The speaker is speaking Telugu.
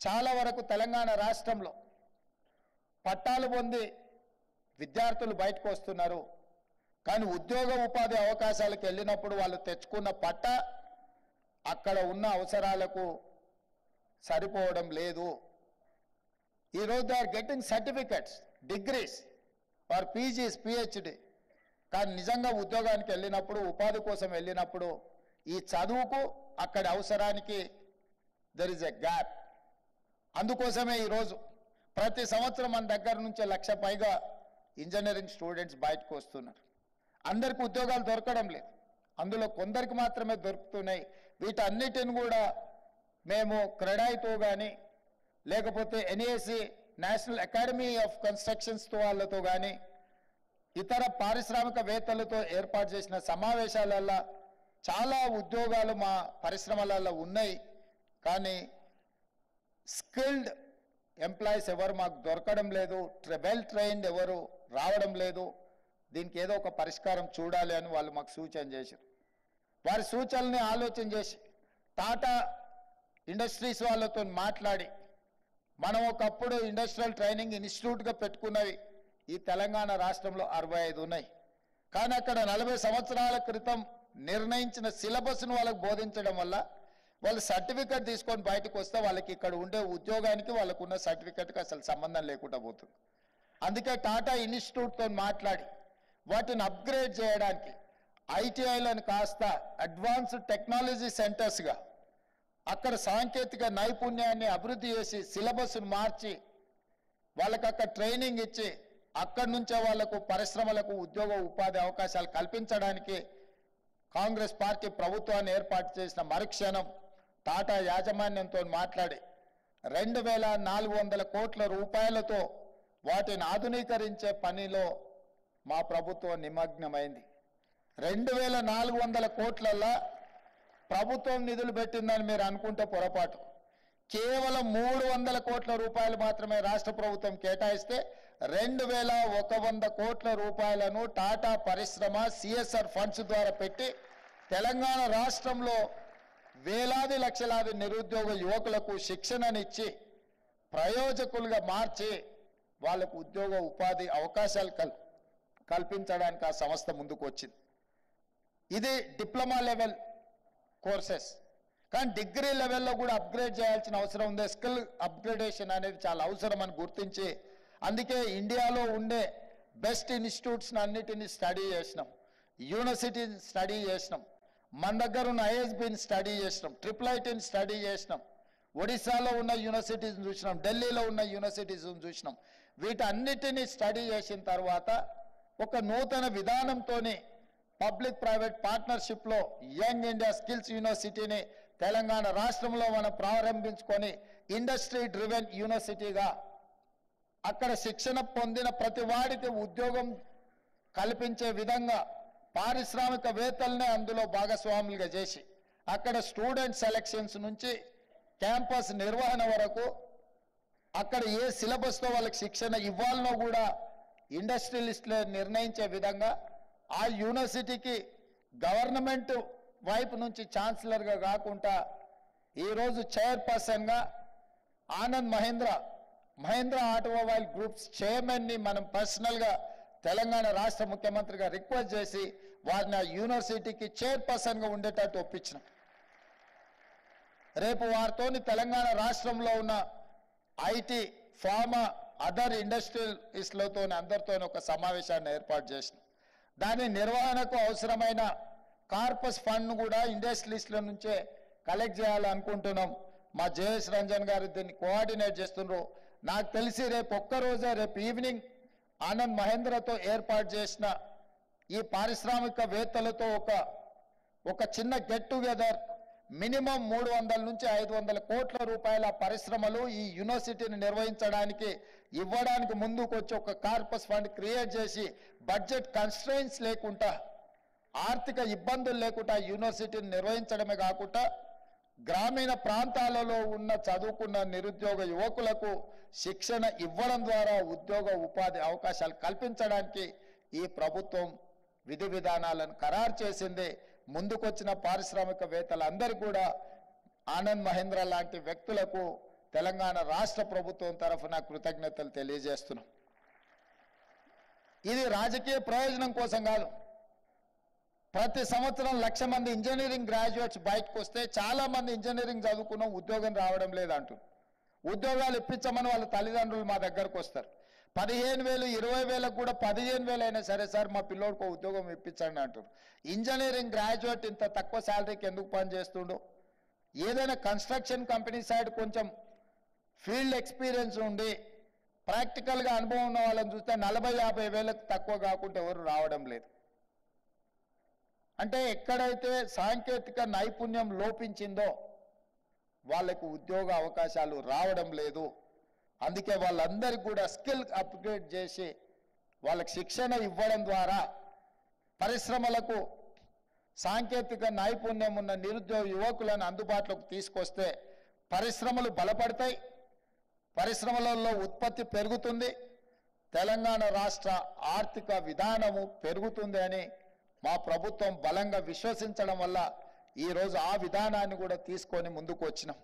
చాలా వరకు తెలంగాణ రాష్ట్రంలో పట్టాలు పొంది విద్యార్థులు బయటకు వస్తున్నారు. కానీ ఉద్యోగ ఉపాధి అవకాశాలకు వెళ్ళినప్పుడు వాళ్ళు తెచ్చుకున్న పట్ట అక్కడ ఉన్న అవసరాలకు సరిపోవడం లేదు. ఈరోజు they are getting certificates, degrees or PGs, PhD. కానీ నిజంగా ఉద్యోగానికి వెళ్ళినప్పుడు, ఉపాధి కోసం వెళ్ళినప్పుడు ఈ చదువుకు అక్కడి అవసరానికి దెర్ ఇస్ ఎ గ్యాప్. అందుకోసమే ఈరోజు ప్రతి సంవత్సరం మన దగ్గర నుంచి 1,00,000 పైగా ఇంజనీరింగ్ స్టూడెంట్స్ బయటకు వస్తున్నారు. అందరికీ ఉద్యోగాలు దొరకడం లేదు, అందులో కొందరికి మాత్రమే దొరుకుతున్నాయి. వీటన్నిటిని కూడా మేము క్రెడాయితో కానీ లేకపోతే ఎన్ఏసి నేషనల్ అకాడమీ ఆఫ్ కన్స్ట్రక్షన్స్తో వాళ్ళతో కానీ ఇతర పారిశ్రామికవేత్తలతో ఏర్పాటు చేసిన సమావేశాలలో చాలా ఉద్యోగాలు మా పరిశ్రమలలో ఉన్నాయి. కానీ స్కిల్డ్ ఎంప్లాయీస్ ఎవరు మాకు దొరకడం లేదు, వెల్ ట్రైన్డ్ ఎవరు రావడం లేదు. దీనికి ఏదో ఒక పరిష్కారం చూడాలి అని వాళ్ళు మాకు సూచన చేశారు. వారి సూచనల్ని ఆలోచన చేసి టాటా ఇండస్ట్రీస్ వాళ్ళతో మాట్లాడి మనం ఒకప్పుడు ఇండస్ట్రియల్ ట్రైనింగ్ ఇన్స్టిట్యూట్గా పెట్టుకున్నవి ఈ తెలంగాణ రాష్ట్రంలో 65 ఉన్నాయి. కానీ అక్కడ 40 సంవత్సరాల క్రితం నిర్ణయించిన సిలబస్ను వాళ్ళకు బోధించడం వల్ల వాళ్ళు సర్టిఫికెట్ తీసుకొని బయటకు వస్తే వాళ్ళకి ఇక్కడ ఉండే ఉద్యోగానికి వాళ్ళకున్న సర్టిఫికెట్కి అసలు సంబంధం లేకుండా పోతుంది. అందుకే టాటా ఇన్స్టిట్యూట్తో మాట్లాడి వాటిని అప్గ్రేడ్ చేయడానికి ఐటీఐలను కాస్త అడ్వాన్స్డ్ టెక్నాలజీ సెంటర్స్గా అక్కడ సాంకేతిక నైపుణ్యాన్ని అభివృద్ధి చేసి సిలబస్ను మార్చి వాళ్ళకి అక్కడ ట్రైనింగ్ ఇచ్చి అక్కడి నుంచే వాళ్లకు పరిశ్రమలకు ఉద్యోగ ఉపాధి అవకాశాలు కల్పించడానికి కాంగ్రెస్ పార్టీ ప్రభుత్వాన్ని ఏర్పాటు చేసిన మరుక్షణం టాటా యాజమాన్యంతో మాట్లాడి 2,400 కోట్ల రూపాయలతో వాటిని ఆధునీకరించే పనిలో మా ప్రభుత్వం నిమగ్నమైంది. 2,400 కోట్లల్లో ప్రభుత్వం నిధులు పెట్టిందని మీరు అనుకుంటే పొరపాటు. కేవలం 300 కోట్ల రూపాయలు మాత్రమే రాష్ట్ర ప్రభుత్వం కేటాయిస్తే 2,100 కోట్ల రూపాయలను టాటా పరిశ్రమ సిఎస్ఆర్ ఫండ్స్ ద్వారా పెట్టి తెలంగాణ రాష్ట్రంలో వేలాది లక్షలాది నిరుద్యోగ యువకులకు శిక్షణనిచ్చి ప్రయోజకులుగా మార్చి వాళ్ళకు ఉద్యోగ ఉపాధి అవకాశాలు కల్పించడానికి ఆ సంస్థ ముందుకు వచ్చింది. ఇది డిప్లొమా లెవెల్ కోర్సెస్. కానీ డిగ్రీ లెవెల్లో కూడా అప్గ్రేడ్ చేయాల్సిన అవసరం ఉంది. స్కిల్ అప్గ్రేడేషన్ అనేది చాలా అవసరం అని గుర్తించి అందుకే ఇండియాలో ఉండే బెస్ట్ ఇన్స్టిట్యూట్స్ని అన్నిటినీ స్టడీ చేసినాం, యూనివర్సిటీని స్టడీ చేసినాం, మన దగ్గర ఉన్న ఐఎస్బిని స్టడీ చేసినాం, IIITని స్టడీ చేసినాం, ఒడిశాలో ఉన్న యూనివర్సిటీస్ని చూసినాం, ఢిల్లీలో ఉన్న యూనివర్సిటీస్ని చూసినాం. వీటన్నిటినీ స్టడీ చేసిన తర్వాత ఒక నూతన విధానంతో పబ్లిక్ ప్రైవేట్ పార్ట్నర్షిప్లో యంగ్ ఇండియా స్కిల్స్ యూనివర్సిటీని తెలంగాణ రాష్ట్రంలో మనం ప్రారంభించుకొని ఇండస్ట్రీ డ్రివెన్ యూనివర్సిటీగా అక్కడ శిక్షణ పొందిన ప్రతి వాడికి ఉద్యోగం కల్పించే విధంగా పారిశ్రామికవేత్తలనే అందులో భాగస్వాములుగా చేసి అక్కడ స్టూడెంట్ సెలక్షన్స్ నుంచి క్యాంపస్ నిర్వహణ వరకు అక్కడ ఏ సిలబస్తో వాళ్ళకి శిక్షణ ఇవ్వాలనో కూడా ఇండస్ట్రియలిస్టులు నిర్ణయించే విధంగా ఆ యూనివర్సిటీకి గవర్నమెంట్ వైపు నుంచి ఛాన్సలర్గా కాకుండా ఈరోజు చైర్పర్సన్గా ఆనంద్ మహేంద్ర ఆటోమొబైల్ గ్రూప్స్ చైర్మన్ని మనం పర్సనల్గా తెలంగాణ రాష్ట్ర ముఖ్యమంత్రిగా రిక్వెస్ట్ చేసి వారిని ఆ యూనివర్సిటీకి చైర్పర్సన్గా ఉండేటట్టు ఒప్పించినాం. రేపు వారితోని తెలంగాణ రాష్ట్రంలో ఉన్న ఐటీ, ఫార్మా, అదర్ ఇండస్ట్రియలిస్టులతో అందరితో ఒక సమావేశాన్ని ఏర్పాటు చేసినాం. దాని నిర్వహణకు అవసరమైన కార్పస్ ఫండ్ను కూడా ఇండస్ట్రియలిస్టుల నుంచే కలెక్ట్ చేయాలనుకుంటున్నాం. మా జయేష్ రంజన్ గారు దీన్ని కోఆర్డినేట్ చేస్తున్నారు. నాకు తెలిసి రేపు ఈవినింగ్ ఆనంద్ మహేంద్రతో ఏర్పాటు చేసిన ఈ పారిశ్రామికవేత్తలతో ఒక చిన్న గెట్ టుగెదర్ మినిమం 300 నుంచి 500 కోట్ల రూపాయల పరిశ్రమలు ఈ యూనివర్సిటీని నిర్వహించడానికి ఇవ్వడానికి ముందుకు వచ్చి ఒక కార్పస్ ఫండ్ క్రియేట్ చేసి బడ్జెట్ కన్స్ట్రెయిన్స్ లేకుండా, ఆర్థిక ఇబ్బందులు లేకుండా యూనివర్సిటీని నిర్వహించడమే కాకుండా గ్రామీణ ప్రాంతాలలో ఉన్న చదువుకున్న నిరుద్యోగ యువకులకు శిక్షణ ఇవ్వడం ద్వారా ఉద్యోగ ఉపాధి అవకాశాలు కల్పించడానికి ఈ ప్రభుత్వం విధి విధానాలను ఖరారు చేసింది. ముందుకొచ్చిన పారిశ్రామికవేత్తలందరూ కూడా ఆనంద్ మహేంద్ర లాంటి వ్యక్తులకు తెలంగాణ రాష్ట్ర ప్రభుత్వం తరఫున కృతజ్ఞతలు తెలియజేస్తున్నాం. ఇది రాజకీయ ప్రయోజనం కోసం కాదు. ప్రతి సంవత్సరం 1,00,000 మంది ఇంజనీరింగ్ గ్రాడ్యుయేట్స్ బయటకు వస్తే చాలా మంది ఇంజనీరింగ్ చదువుకున్నాం, ఉద్యోగం రావడం లేదంటారు. ఉద్యోగాలు ఇప్పించమని వాళ్ళ తల్లిదండ్రులు మా దగ్గరకు వస్తారు. 15,000 20,000 కూడా 15,000 అయినా సరే సార్ మా పిల్లోడికి ఉద్యోగం ఇప్పించండి అంటారు. ఇంజనీరింగ్ గ్రాడ్యుయేట్ ఇంత తక్కువ శాలరీకి ఎందుకు పనిచేస్తుండో? ఏదైనా కన్స్ట్రక్షన్ కంపెనీ సైడ్ కొంచెం ఫీల్డ్ ఎక్స్పీరియన్స్ ఉండి ప్రాక్టికల్గా అనుభవం ఉన్న వాళ్ళని చూస్తే 40,000 50,000 తక్కువ కాకుండా ఎవరు రావడం లేదు. అంటే ఎక్కడైతే సాంకేతిక నైపుణ్యం లోపించిందో వాళ్ళకు ఉద్యోగ అవకాశాలు రావడం లేదు. అందుకే వాళ్ళందరికీ కూడా స్కిల్ అప్గ్రేడ్ చేసి వాళ్ళకి శిక్షణ ఇవ్వడం ద్వారా పరిశ్రమలకు సాంకేతిక నైపుణ్యం ఉన్న నిరుద్యోగ యువకులను అందుబాటులోకి తీసుకొస్తే పరిశ్రమలు బలపడతాయి, పరిశ్రమలలో ఉత్పత్తి పెరుగుతుంది, తెలంగాణ రాష్ట్ర ఆర్థిక విధానము పెరుగుతుంది అని మా ప్రభుత్వం బలంగా విశ్వసించడం వల్ల ఈరోజు ఆ విధానాన్ని కూడా తీసుకొని ముందుకు వచ్చినాం.